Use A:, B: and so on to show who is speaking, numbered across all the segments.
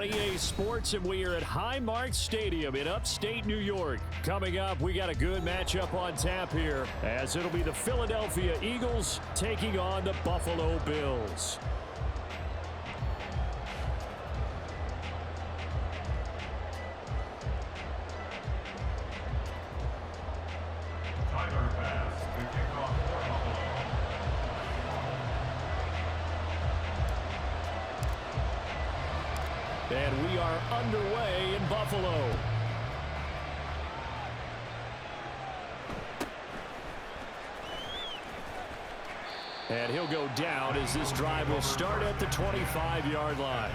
A: EA Sports, and we are at Highmark Stadium in upstate New York. Coming up, we got a good matchup on tap here, as it'll be the Philadelphia Eagles taking on the Buffalo Bills. And we are underway in Buffalo. And he'll go down as this drive will start at the 25-yard line.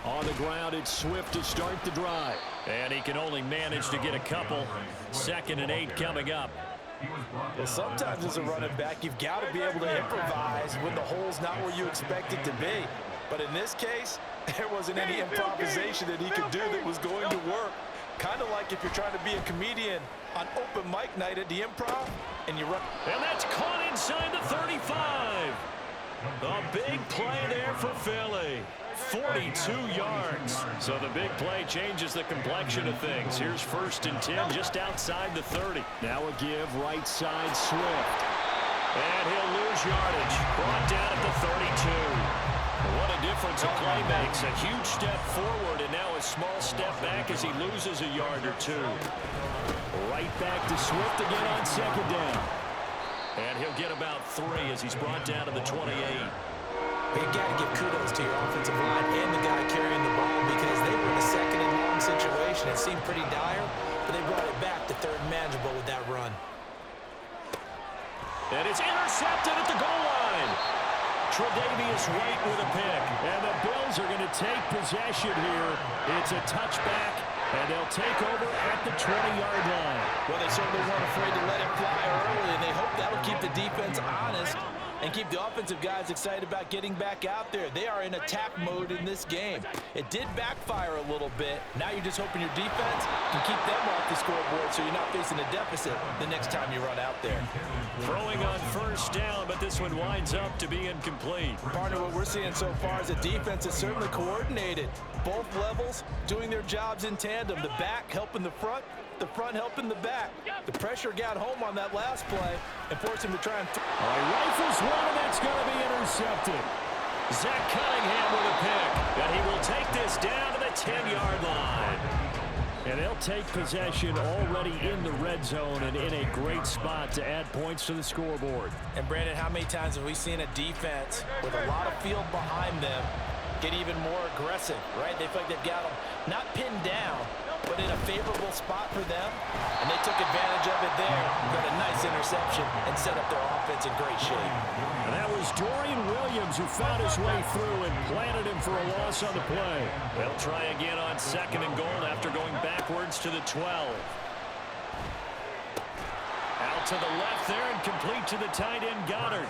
A: On the ground, it's Swift to start the drive. And he can only manage to get a couple. 2nd and 8 coming up.
B: Well, sometimes as a running back, you've got to be able to improvise when the hole's not where you expect it to be. But in this case, there wasn't any improvisation that he could do that was going to work. Kind of like if you're trying to be a comedian on open mic night at the Improv, and you run.
A: And that's caught inside the 35. A big play there for Philly. 42 yards. So the big play changes the complexion of things. Here's 1st and 10 just outside the 30. Now a give right side Swift. And he'll lose yardage. Brought down at the 32. What a difference a play makes. A huge step forward and now a small step back as he loses a yard or two. Right back to Swift again on 2nd down. And he'll get about 3 as he's brought down to the 28.
B: You've got to give kudos to your offensive line and the guy carrying the ball because they were in a 2nd and long situation. It seemed pretty dire, but they brought it back to 3rd and manageable with that run.
A: And it's intercepted at the goal line. Tre'Davious White with a pick. And the Bills are going to take possession here. It's a touchback, and they'll take over at the 20-yard line.
B: Well, they certainly weren't afraid to let it fly early, and they hope that'll keep the defense honest and keep the offensive guys excited about getting back out there. They are in attack mode in this game. It did backfire a little bit. Now you're just hoping your defense can keep them off the scoreboard so you're not facing a deficit the next time you run out there.
A: Throwing on 1st down, but this one winds up to be incomplete.
B: Partner, what we're seeing so far is the defense is certainly coordinated. Both levels doing their jobs in tandem. The back helping the front helping the back. The pressure got home on that last play and forced him to try and...
A: Rifles one, and that's going to be intercepted. Zach Cunningham with a pick. And he will take this down to the 10-yard line. And they'll take possession already in the red zone and in a great spot to add points to the scoreboard.
B: And, Brandon, how many times have we seen a defense with a lot of field behind them get even more aggressive, right? They feel like they've got them not pinned down, but in a favorable spot for them, and they took advantage of it there. Got a nice interception and set up their offense in great shape.
A: And that was Dorian Williams who found his way through and planted him for a loss on the play. They'll try again on 2nd and goal after going backwards to the 12. Out to the left there and complete to the tight end Goddard.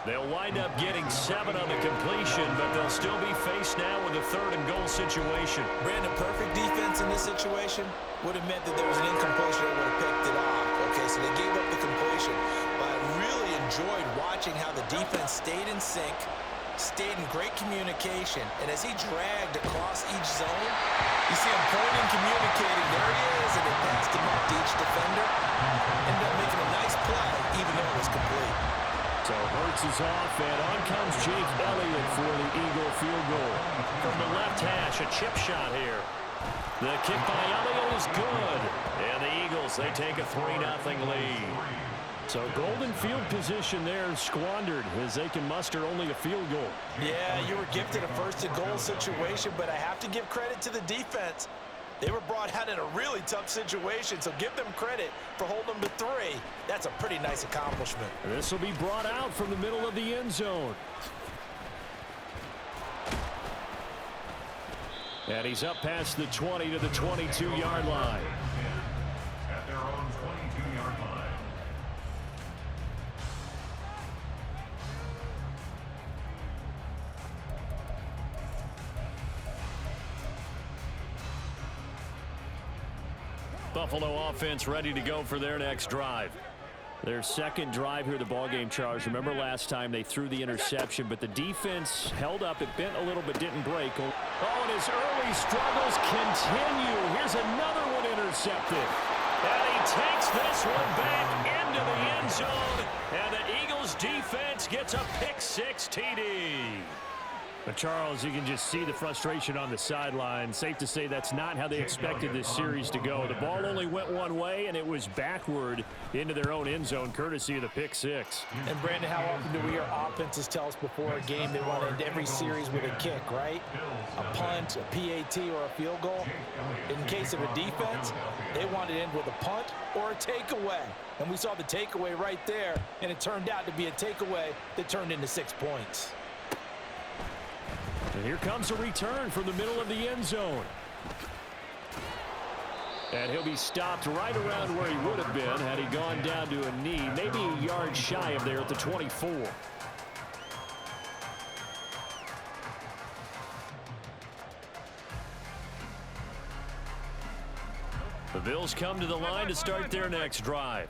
A: They'll wind up getting 7 on the completion, but they'll still be faced now with a 3rd and goal situation.
B: Brandon, perfect defense in this situation would have meant that there was an incompletion that would have picked it off. Okay, so they gave up the completion. But I really enjoyed watching how the defense stayed in sync, stayed in great communication, and as he dragged across each zone, you see him pointing, communicating. There he is, and they passed him up to each defender. Ended up making a nice play, even though it was complete.
A: So Hurts is off, and on comes Jake Elliott for the Eagle field goal. From the left hash, a chip shot here. The kick by Elliott is good. And the Eagles, they take a 3-0 lead. So golden field position there squandered as they can muster only a field goal.
B: Yeah, you were gifted a 1st and goal situation, but I have to give credit to the defense. They were brought out in a really tough situation, so give them credit for holding them to 3. That's a pretty nice accomplishment.
A: This will be brought out from the middle of the end zone. And he's up past the 20 to the 22-yard line.
C: At their own 22-yard line.
A: Buffalo offense ready to go for their next drive. Their second drive here of the ballgame, Charles. Remember last time they threw the interception, but the defense held up. It bent a little but didn't break. Oh, and his early struggles continue. Here's another one intercepted. And he takes this one back into the end zone. And the Eagles defense gets a pick-6 TD. But, Charles, you can just see the frustration on the sideline. Safe to say that's not how they expected this series to go. The ball only went one way, and it was backward into their own end zone, courtesy of the pick-6.
B: And, Brandon, how often do we hear offenses tell us before a game they want to end every series with a kick, right? A punt, a PAT, or a field goal. In case of a defense, they want to end with a punt or a takeaway. And we saw the takeaway right there, and it turned out to be a takeaway that turned into 6 points.
A: And here comes a return from the middle of the end zone. And he'll be stopped right around where he would have been had he gone down to a knee, maybe a yard shy of there at the 24. The Bills come to the line to start their next drive.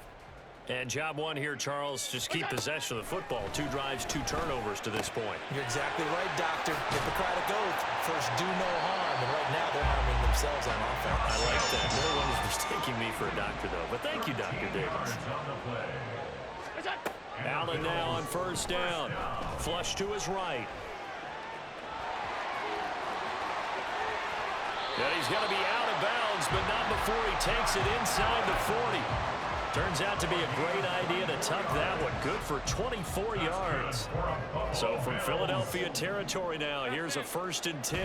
A: And job one here, Charles, just keep possession of the football. 2 drives, 2 turnovers to this point.
B: You're exactly right, Doctor. Hippocratic oath. First, do no harm. And right now, they're harming themselves on offense.
A: I like that. No one is mistaking me for a doctor, though. But thank you, Dr. Davis. Allen now on first down. Flush to his right. And he's going to be out of bounds, but not before he takes it inside the 40. Turns out to be a great idea to tuck that one. Good for 24 yards. So from Philadelphia territory now, here's a 1st and 10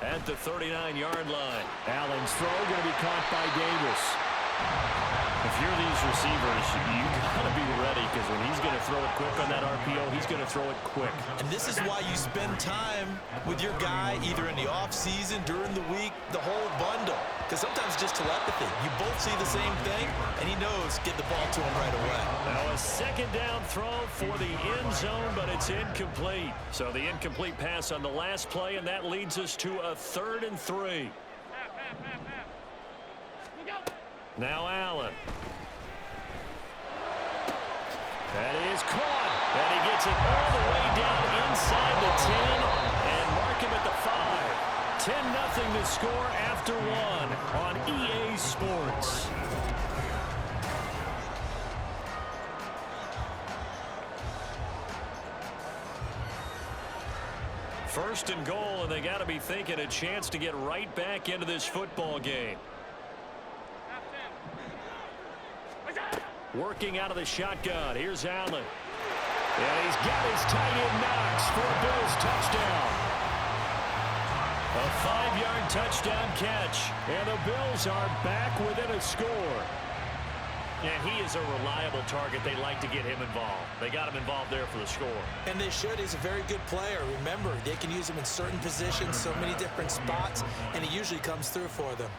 A: at the 39-yard line. Allen's throw going to be caught by Davis. If you're these receivers, you got to be ready, because when he's going to throw it quick on that RPO, he's going to throw it quick.
B: And this is why you spend time with your guy either in the offseason, during the week, the whole bundle. Because sometimes it's just telepathy. You both see the same thing, and he knows get the ball to him right away.
A: Now a second down throw for the end zone, but it's incomplete. So the incomplete pass on the last play, and that leads us to a 3rd and 3. Now Allen. That is caught. And he gets it all the way down inside the 10 and mark him at the 5. 10-0 to score after 1 on EA Sports. First and goal, and they got to be thinking a chance to get right back into this football game. Working out of the shotgun. Here's Allen. And he's got his tight end Knox for a Bills touchdown. A 5-yard touchdown catch. And the Bills are back within a score. And he is a reliable target. They like to get him involved. They got him involved there for the score.
B: And they should. He's a very good player. Remember, they can use him in certain positions, so many different spots, and he usually comes through for them.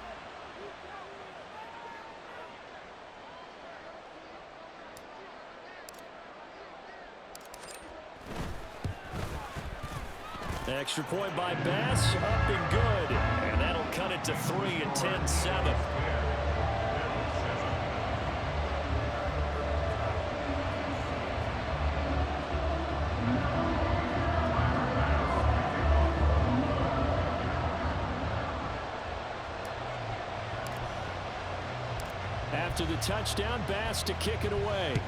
A: Extra point by Bass, up and good. And that'll cut it to 3 and 10-7. After the touchdown, Bass to kick it away.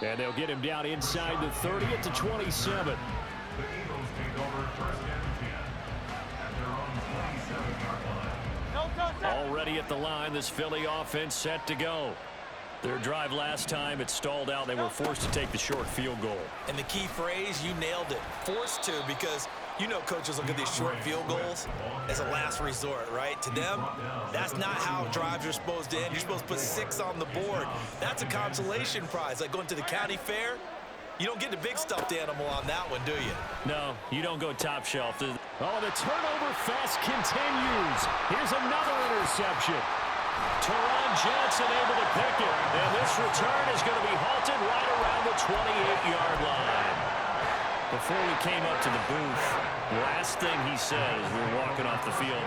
A: And they'll get him down inside the 30 at the 27.
C: The Eagles take over 1st and 10 at their own 27-yard line.
A: Already at the line, this Philly offense set to go. Their drive last time, it stalled out. They were forced to take the short field goal.
B: And the key phrase, you nailed it. Forced to, because you know coaches look at these short field goals as a last resort, right? To them, that's not how drives are supposed to end. You're supposed to put 6 on the board. That's a consolation prize. Like going to the county fair, you don't get the big stuffed animal on that one, do you?
A: No, you don't go top shelf. Oh, the turnover fest continues. Here's another interception. Teron Johnson able to pick it. And this return is going to be halted right around the 28-yard line. Before we came up to the booth, last thing he said as we were walking off the field,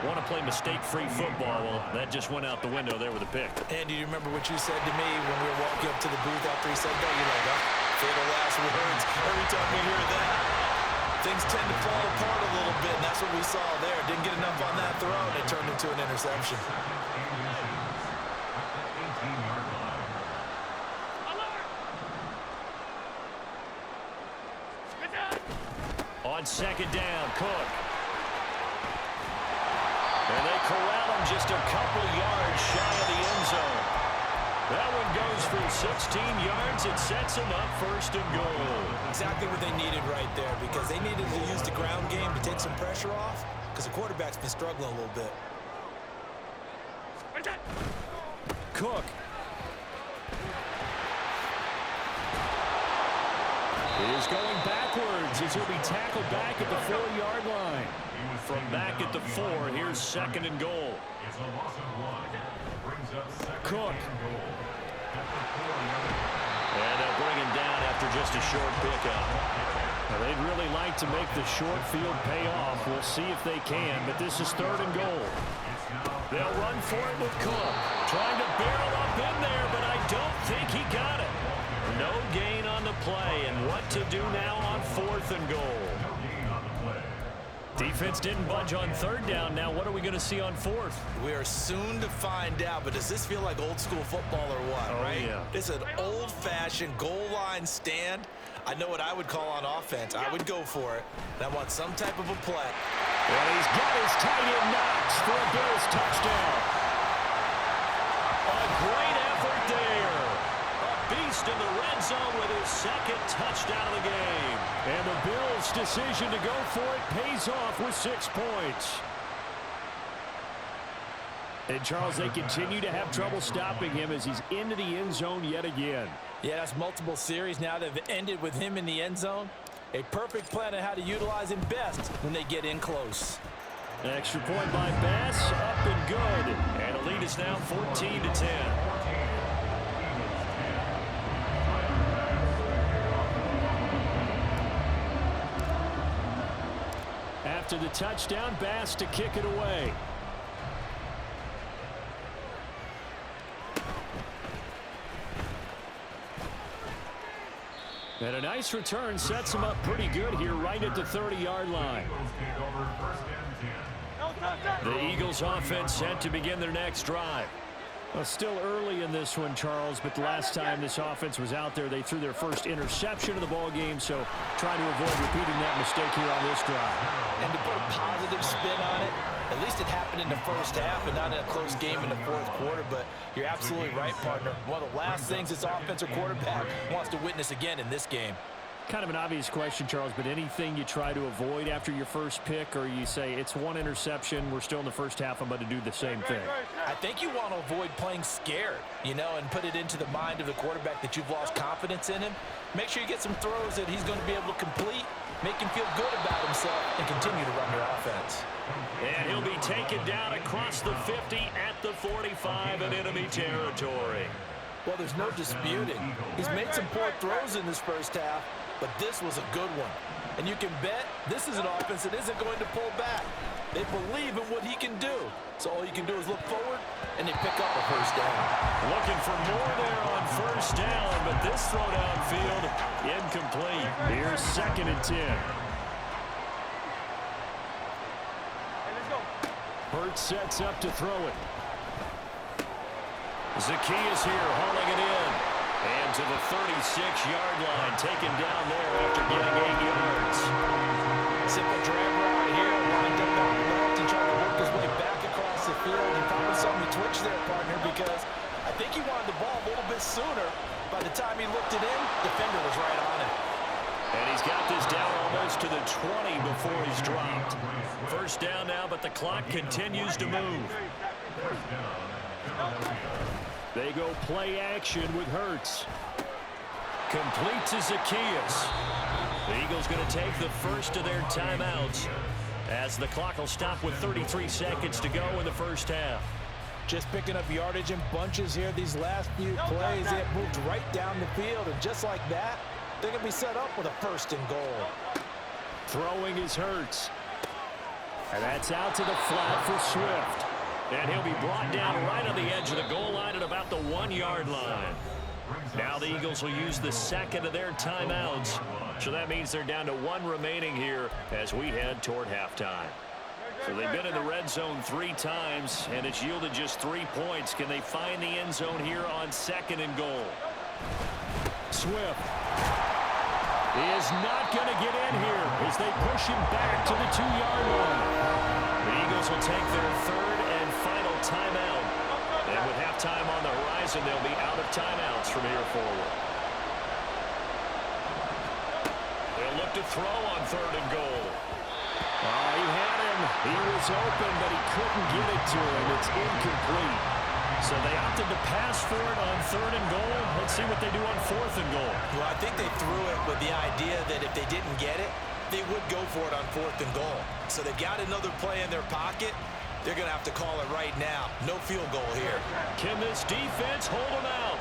A: want to play mistake-free football. Well, that just went out the window there with a pick.
B: Andy, you remember what you said to me when we were walking up to the booth after he said that? You're like, oh, fatal last words. Every time we hear that, things tend to fall apart a little bit, and that's what we saw there. Didn't get enough on that throw, and it turned into an interception.
A: On second down, Cook. And they corral him just a couple yards shy of the end zone. That one goes for 16 yards. It sets him up first and goal.
B: Exactly what they needed right there, because they needed to use the ground game to take some pressure off, because the quarterback's been struggling a little bit.
A: Cook. He is going backwards as he'll be tackled back at the 4-yard line. From back at the 4, here's second and goal.
C: It's a loss of 1. Brings up second
A: Cook.
C: and goal. At the 4-yard line.
A: And they'll bring him down after just a short pickup. Now, they'd really like to make the short field pay off. We'll see if they can, but this is third and goal. They'll run for it with Cook. Trying to barrel up in there, but I don't think he got it. No gain on the play, and what to do now on fourth and goal. Defense didn't budge on third down. Now what are we going to see on fourth?
B: We are soon to find out, but does this feel like old school football or what, right?
A: Yeah.
B: It's an old-fashioned goal line stand. I know what I would call on offense. I would go for it, and I want some type of a play.
A: And he's got his tight end Knox for a Bills touchdown. A great effort there. Beast in the red zone with his second touchdown of the game. And the Bills' decision to go for it pays off with 6 points. And, Charles, they continue to have trouble stopping him as he's into the end zone yet again.
B: Yeah, that's multiple series now that have ended with him in the end zone. A perfect plan on how to utilize him best when they get in close.
A: An extra point by Bass, up and good. And the lead is now 14-10. After the touchdown, Bass to kick it away. And a nice return sets him up pretty good here right at the 30-yard line. The Eagles offense set to begin their next drive. Well, still early in this one, Charles, but the last time this offense was out there, they threw their first interception of the ball game, so try to avoid repeating that mistake here on this drive.
B: And to put a positive spin on it, at least it happened in the first half and not in a close game in the fourth quarter, but you're absolutely right, partner. One of the last things this offensive quarterback wants to witness again in this game.
A: Kind of an obvious question, Charles, but anything you try to avoid after your first pick, or you say it's one interception, we're still in the first half, I'm about to do the same thing?
B: I think you want to avoid playing scared, you know, and put it into the mind of the quarterback that you've lost confidence in him. Make sure you get some throws that he's going to be able to complete, make him feel good about himself, and continue to run your offense.
A: And he'll be taken down across the 50 at the 45 in enemy territory.
B: Well, there's no disputing. He's made some poor throws in this first half, but this was a good one. And you can bet this is an offense that isn't going to pull back. They believe in what he can do. So all you can do is look forward, and they pick up a first down.
A: Looking for more there on first down, but this throw downfield incomplete. Here's second and 10. Hurts sets up to throw it. Zacchaeus here hauling it in. And to the 36-yard line, taken down there after getting 8 yards.
B: Simple drag route here, lined up on the left and trying to work his way back across the field. And probably saw me twitch there, partner, because I think he wanted the ball a little bit sooner. By the time he looked it in, the defender was right on it.
A: And he's got this down almost to the 20 before he's dropped. First down now, but the clock continues to move. They go play action with Hurts. Complete to Zacchaeus. The Eagles going to take the first of their timeouts as the clock will stop with 33 seconds to go in the first half.
B: Just picking up yardage in bunches here these last few plays. It moved right down the field, and just like that, they're going to be set up with a 1st and goal.
A: Throwing is Hurts. And that's out to the flat for Swift. And he'll be brought down right on the edge of the goal line at about the 1-yard line. Now the Eagles will use the second of their timeouts. So that means they're down to 1 remaining here as we head toward halftime. So they've been in the red zone 3 times, and it's yielded just 3 points. Can they find the end zone here on 2nd and goal? Swift is not going to get in here as they push him back to the 2-yard line. The Eagles will take their 3rd and final timeout. And with halftime on the horizon, they'll be out of timeouts from here forward. They'll look to throw on 3rd and goal. Oh, he had him. He was open, but he couldn't get it to him. It's incomplete. So they opted to pass for it on 3rd and goal. Let's see what they do on 4th and goal.
B: Well, I think they threw it with the idea that if they didn't get it, they would go for it on 4th and goal. So they've got another play in their pocket. They're going to have to call it right now. No field goal here.
A: Can this defense hold them out?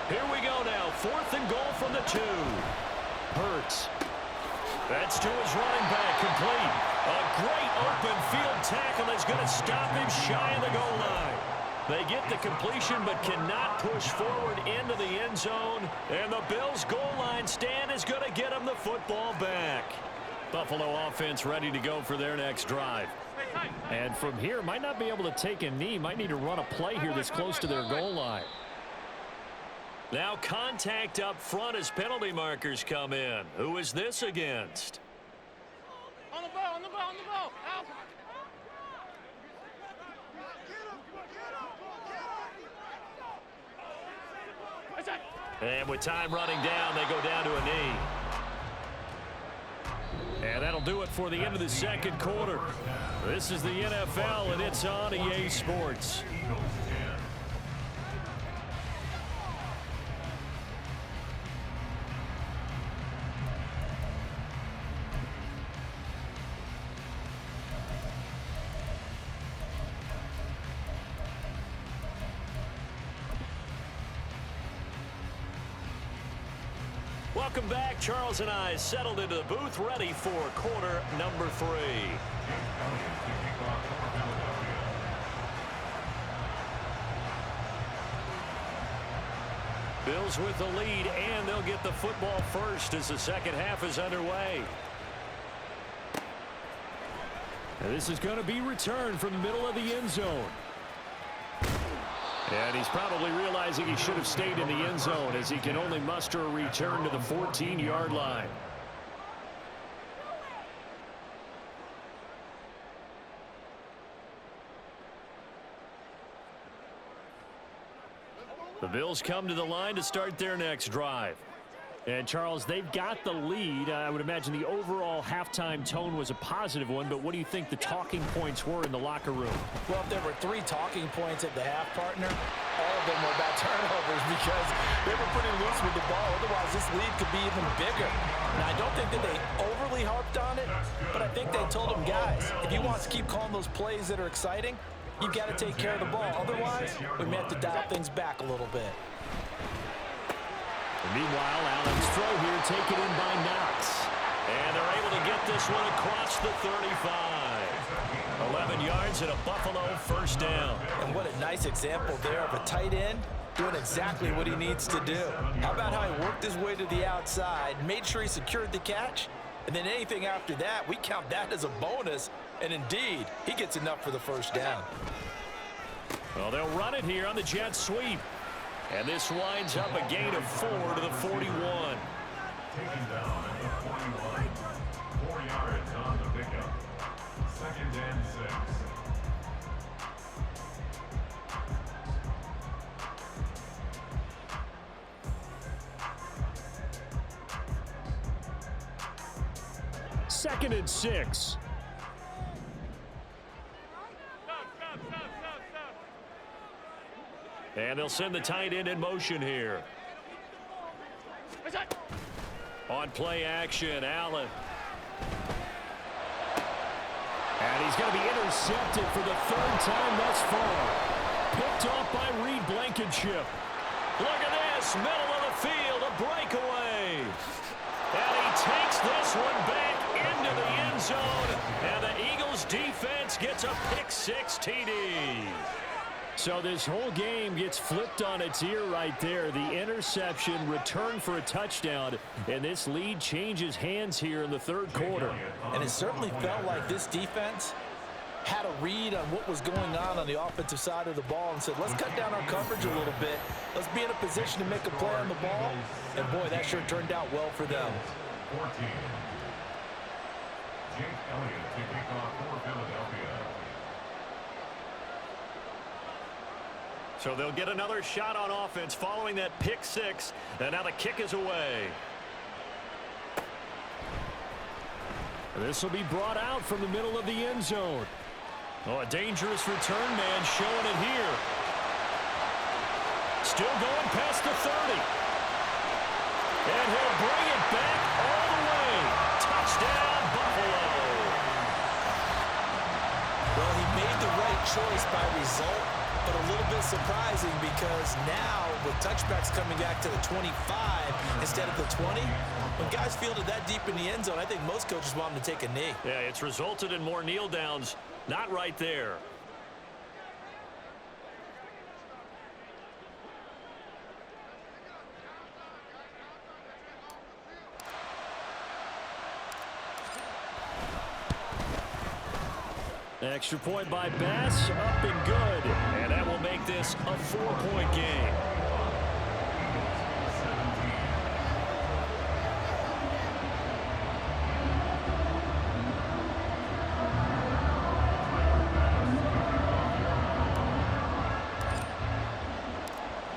A: Here we go now. 4th and goal from the 2. Hurts. That's to his running back, complete. A great open field tackle that's going to stop him shy of the goal line. They get the completion but cannot push forward into the end zone. And the Bills' goal line stand is going to get them the football back. Buffalo offense ready to go for their next drive. And from here, might not be able to take a knee. Might need to run a play here that's close to their goal line. Now contact up front as penalty markers come in. Who is this against?
D: On the ball, on the ball, on the ball. Out.
A: And with time running down, they go down to a knee. And that'll do it for the end of the 2nd quarter. This is the NFL, and it's on EA Sports. Welcome back. Charles and I settled into the booth, ready for quarter number 3. Bills with the lead, and they'll get the football first as the 2nd half is underway. And this is going to be returned from the middle of the end zone. And he's probably realizing he should have stayed in the end zone as he can only muster a return to the 14-yard line. The Bills come to the line to start their next drive. And, Charles, they've got the lead. I would imagine the overall halftime tone was a positive one, but what do you think the talking points were in the locker room?
B: Well, if there were 3 talking points at the half, partner, all of them were about turnovers because they were pretty loose with the ball. Otherwise, this lead could be even bigger. Now, I don't think that they overly harped on it, but I think they told them, guys, if you want to keep calling those plays that are exciting, you've got to take care of the ball. Otherwise, we may have to dial things back a little bit.
A: Meanwhile, Allen's throw here taken in by Knox. And they're able to get this one across the 35. 11 yards and a Buffalo 1st down.
B: And what a nice example there of a tight end doing exactly what he needs to do. How about how he worked his way to the outside, made sure he secured the catch, and then anything after that, we count that as a bonus. And indeed, he gets enough for the 1st down.
A: Well, they'll run it here on the jet sweep. And this winds up a gain of 4 to the 41.
C: Taken down at the 41. 4 yards on the pickup. 2nd and 6.
A: 2nd and 6. And they'll send the tight end in motion here. On play action, Allen. And he's going to be intercepted for the 3rd time thus far. Picked off by Reed Blankenship. Look at this, middle of the field, a breakaway. one back into the end zone, and the Eagles defense gets a pick-6 TD. So this whole game gets flipped on its ear right there. The interception, return for a touchdown, and this lead changes hands here in the third quarter.
B: And it certainly felt like this defense had a read on what was going on the offensive side of the ball and said, let's cut down our coverage a little bit. Let's be in a position to make a play on the ball. And, boy, that sure turned out well for them.
C: 14. Jake Elliott to kick off for Philadelphia.
A: So they'll get another shot on offense following that pick-6, and now the kick is away. This will be brought out from the middle of the end zone. Oh, a dangerous return man showing it here. Still going past the 30. And he'll bring it back all the way. Touchdown, Buffalo.
B: Well, he made the right choice by result, but a little bit surprising because now with touchbacks coming back to the 25 instead of the 20, when guys field it that deep in the end zone, I think most coaches want them to take a knee.
A: Yeah, it's resulted in more kneel downs. Not right there. Extra point by Bass, up and good. And that will make this a 4-point game.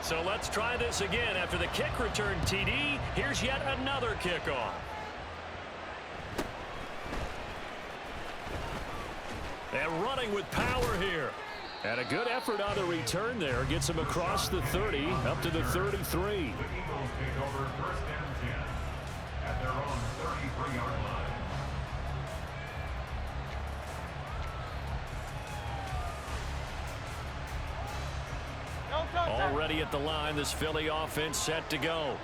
A: So let's try this again. After the kick return TD, here's yet another kickoff. And running with power here. And a good effort on the return there. Gets him across the 30, up to the 33.
C: The Eagles take over first and 10 at their own 33-yard line.
A: Already at the line, this Philly offense set to go.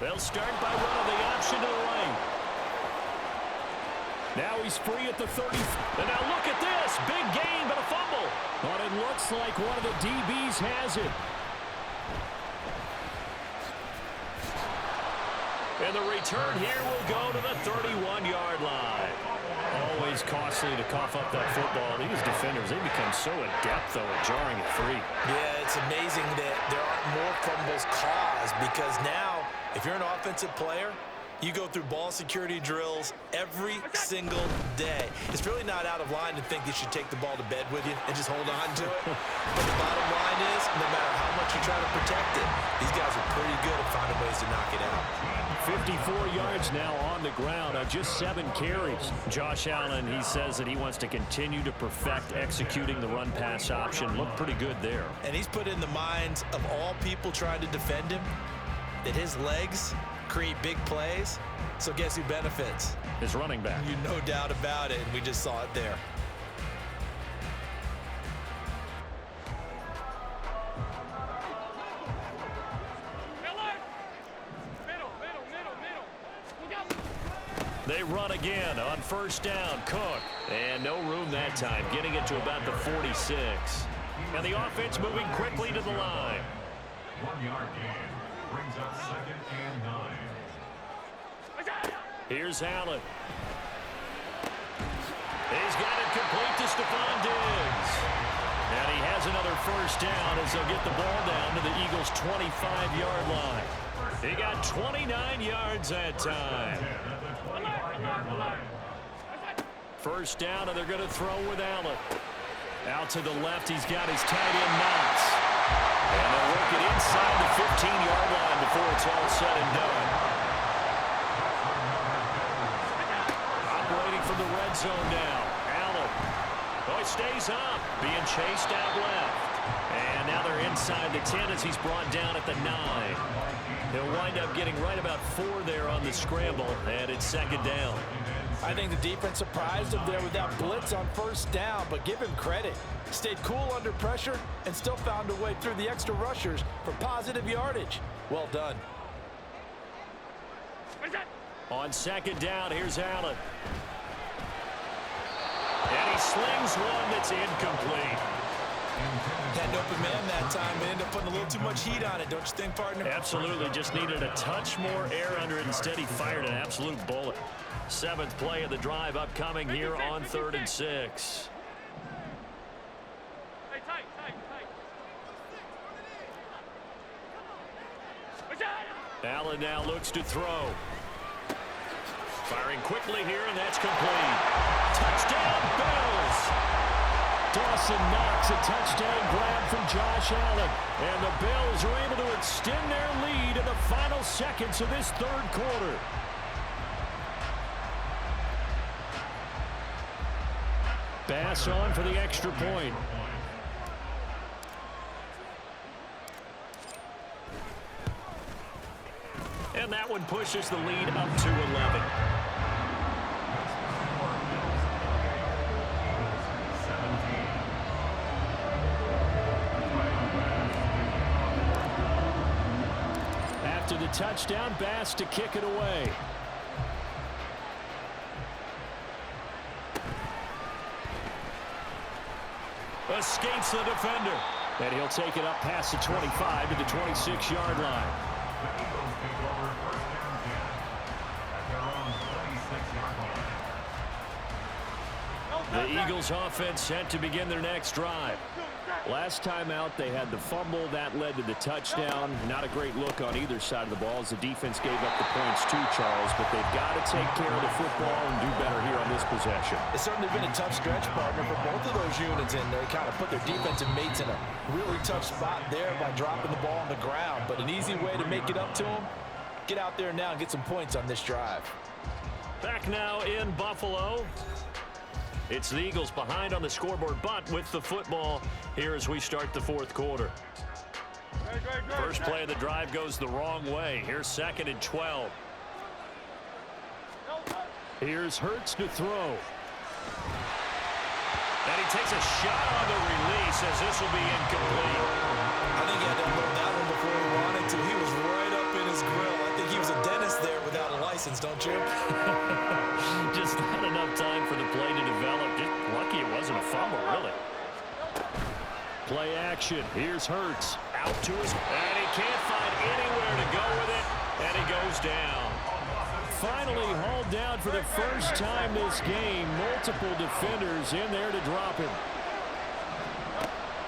A: They'll start by running the option to the right. Now he's free at the 30. And now look at this. Big gain, but a fumble. But it looks like one of the DBs has it. And the return here will go to the 31-yard line. Always costly to cough up that football. These defenders, they become so adept, though, at jarring it free.
B: Yeah, it's amazing that there aren't more fumbles caused because now, if you're an offensive player, you go through ball security drills every single day. It's really not out of line to think you should take the ball to bed with you and just hold on to it. But the bottom line is, no matter how much you try to protect it, these guys are pretty good at finding ways to knock it out.
A: 54 yards now on the ground on just 7 carries. Josh Allen, he says that he wants to continue to perfect executing the run-pass option. Looked pretty good there.
B: And he's put in the minds of all people trying to defend him that his legs create big plays. So guess who benefits?
A: His running back.
B: You no doubt about it, and we just saw it there.
A: They run again on first down. Cook. And no room that time. Getting it to about the 46. And the offense moving quickly to the line.
C: 1-yard gain brings up 2nd and 9.
A: Here's Allen. He's got it complete to Stephon Diggs. And he has another first down as they'll get the ball down to the Eagles' 25-yard line. He got 29 yards that time. First down, and they're going to throw with Allen. Out to the left, he's got his tight end Knox. And they'll work it inside the 15-yard line before it's all said and done. Operating from the red zone now. Allen. Oh, he stays up. Being chased out left. And now they're inside the 10 as he's brought down at the 9. He'll wind up getting right about 4 there on the scramble, and it's 2nd down.
B: I think the defense surprised him there with that blitz on first down, but give him credit. Stayed cool under pressure and still found a way through the extra rushers for positive yardage. Well done.
A: On second down, here's Allen. And he slings one that's incomplete.
B: Had an open man that time, but ended up putting a little too much heat on it, don't you think, partner?
A: Absolutely, just needed a touch more air under it. Instead, he fired an absolute bullet. 7th play of the drive upcoming here on 3rd and 6. Allen now looks to throw. Firing quickly here, and that's complete. Touchdown, Bills! Dawson Knox, a touchdown grab from Josh Allen. And the Bills are able to extend their lead in the final seconds of this 3rd quarter. Bass on for the extra point. And that one pushes the lead up to 11. After the touchdown, Bass to kick it away. Escapes the defender. And he'll take it up past the 25 to the 26-yard line.
C: The Eagles take over 1st down 10 at their own 26-yard line.
A: The Eagles offense set to begin their next drive. Last time out, they had the fumble. That led to the touchdown. Not a great look on either side of the ball as the defense gave up the points too, Charles. But they've got to take care of the football and do better here on this possession.
B: It's certainly been a tough stretch, partner, for both of those units, and they kind of put their defensive mates in a really tough spot there by dropping the ball on the ground. But an easy way to make it up to them, get out there now and get some points on this drive.
A: Back now in Buffalo. It's the Eagles behind on the scoreboard, but with the football here as we start the 4th quarter. First play of the drive goes the wrong way. Here's 2nd and 12. Here's Hurts to throw. And he takes a shot on the release as this will be incomplete.
B: I think he had to unload that one before he wanted to. He was right up in his grill. I think he was a dentist there without a license, don't you?
A: Just not enough time for the play to develop. Just lucky it wasn't a fumble, really. Play action. Here's Hurts. Out to his... And he can't find anywhere to go with it. And he goes down. Finally hauled down for the first time this game. Multiple defenders in there to drop him.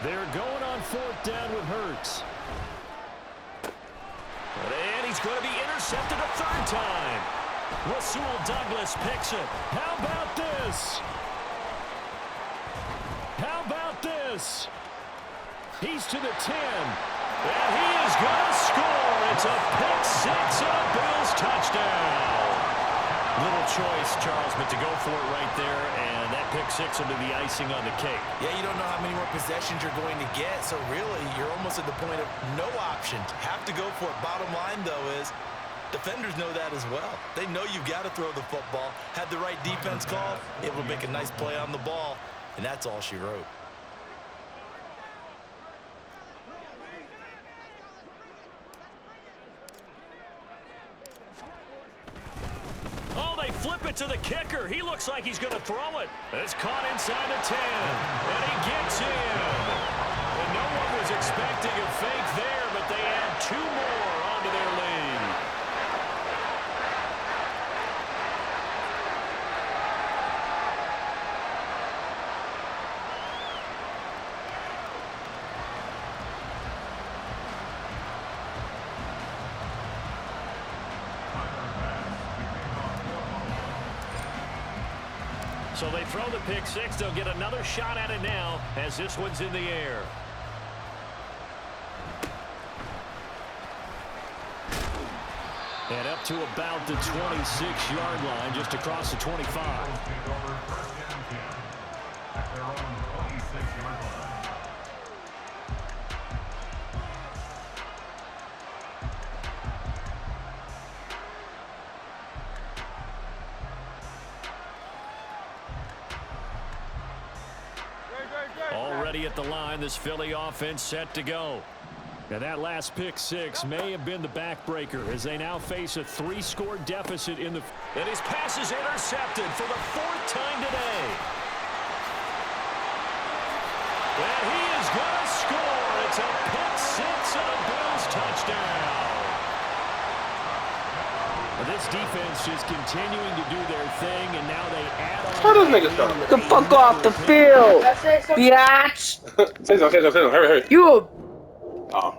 A: They're going on 4th down with Hurts. And he's going to be intercepted a 3rd time. Rasul Douglas picks it. How about this? How about this? He's to the 10. And he is going to score. It's a pick 6 and a Bills touchdown. Little choice, Charles, but to go for it right there, and that pick 6 will be the icing on the cake.
B: Yeah, you don't know how many more possessions you're going to get, so really, you're almost at the point of no option. Have to go for it. Bottom line, though, is defenders know that as well. They know you've got to throw the football. Had the right defense call, it will make a nice play on the ball, and that's all she wrote.
A: Oh, they flip it to the kicker. He looks like he's going to throw it. It's caught inside the 10, and he gets in. And no one was expecting a fake there, but they add 2 more onto their lead. So they throw the pick 6. They'll get another shot at it now as this one's in the air. And up to about the 26-yard line, just across the 25.
C: Take over 1st down 10 at their own 26-yard line.
A: Already at the line, this Philly offense set to go. Now that last pick six may have been the backbreaker as they now face a 3-score deficit in the... And his pass is intercepted for the 4th time today. And he is going to score. It's a pick six and a Bills touchdown. Well, this defense just continuing to do their thing, and now they add on...
E: How those niggas start?
F: Get the fuck off the field, biatch!
E: Say something, hurry.
F: You
E: Oh.